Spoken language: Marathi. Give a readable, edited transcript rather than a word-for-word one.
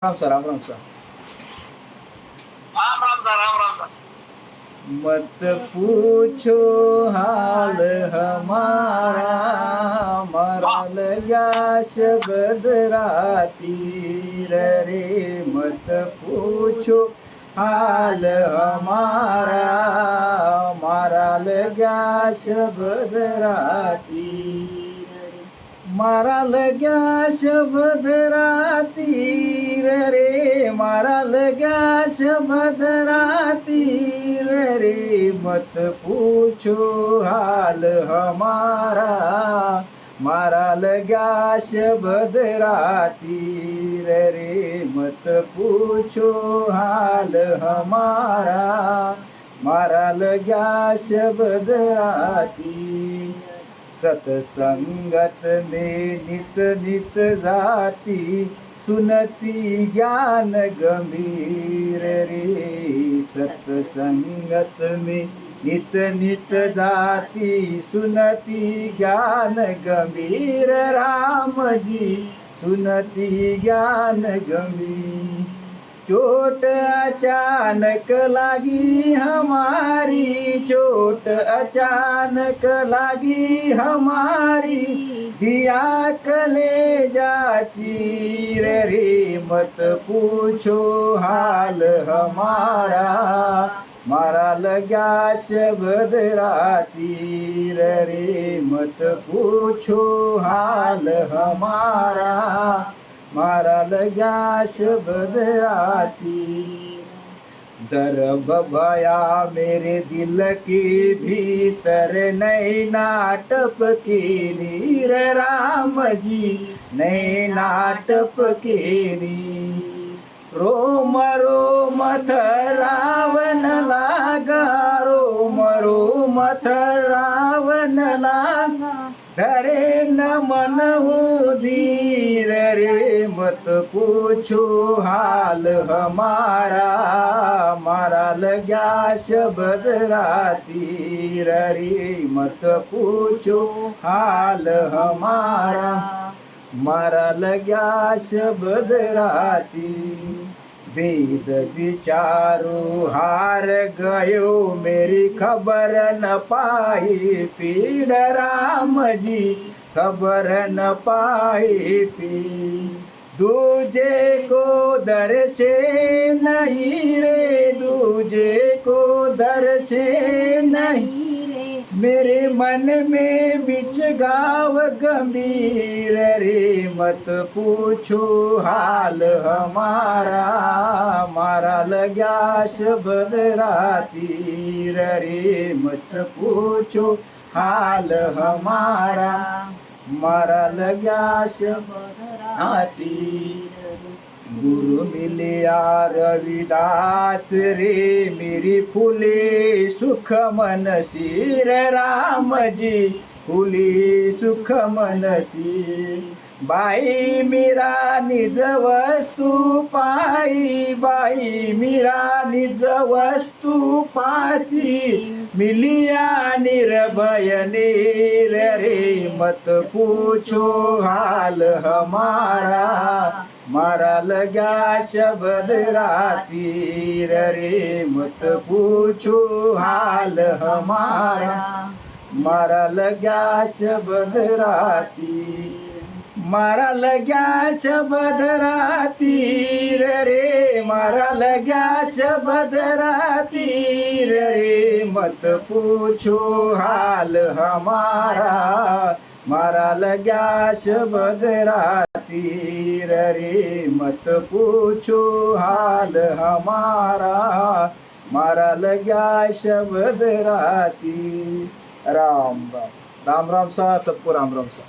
Ram sir, Ram Ram sir. राम राम सा, राम राम सा। मत पूछो हाल हमारा, मरल गया शब्द राती रे। मत पूछो हाल हमारा, मरल गया शब्द राती। मारा लग्या शब्द रातीर रे, मारा लग्या शब्द रातीर रे। मत पूछो हाल हमारा, मारा लग्या शब्द रातीर रे। मत पूछो हाल हमारा, मारा लग्या शब्द राती। सतसंगत में नित नित जाती, सुनती ज्ञान गंभीर रे। सतसंगत में नित नित जाती, सुनती ज्ञान गंभीर। राम जी सुनती ज्ञान गंभीर। चोट अचानक लागी हमारी, चोट अचानक लागी हमारी। दिया कलेजा चीर रे। मत पूछो हाल हमारा, मारा लग्या शब्द रातीर रे। मत पूछो हाल हमारा, मारा लग्या शब्द राती। दर्द भया मेरे दिल के भीतर, नई नाटप की नीर। राम जी नई नाटप के नी। रोम रोम थरावन लागा, रोम रोम थरावन लागा। धरे न मन हो धीर रे। मत पूछो हाल हमारा, मारा लग्या शब्द रातीर रे। मत पूछो हाल हमारा, मारा लग्या शब्द राती। वेद विचारो हार गयो, मेरी खबर न पाई पीड़। राम जी खबर न पाई पी। दूजे को दर से नहीं रे, दूजे को दर से नहीं। मेरे मन में बिच गाव गंभीर रे। मत पूछो हाल हमारा, मारा लग्या शब्द रातीर रे। मत पूछो हाल हमारा, मारा लग्या शब्द रातीर। गुरु मिलिया रविदास रे, मेरी फुले सुख मनसी रे। राम जी फुली सुख मनसी। बाई मीरा निज वस्तू पाई, बाई मीरा निज वस्तू पासी। मिलिया निर्भय नीर रे। मत पूछो हाल हमारा, मारा लग्या शब्द रातीर रे। मत पूछो हाल हमारा, मारा लग्या शब्द राती। मारा लग्या शब्द रातीर रे, मारा लग्या शब्द रातीर रे। मत पूछो हाल हमारा, मारा लग्या शब्द रातीर रे। मत पूछो हाल हमारा, मारा लग्या शब्द राती। राम राम, राम राम सा सबको, राम राम सा।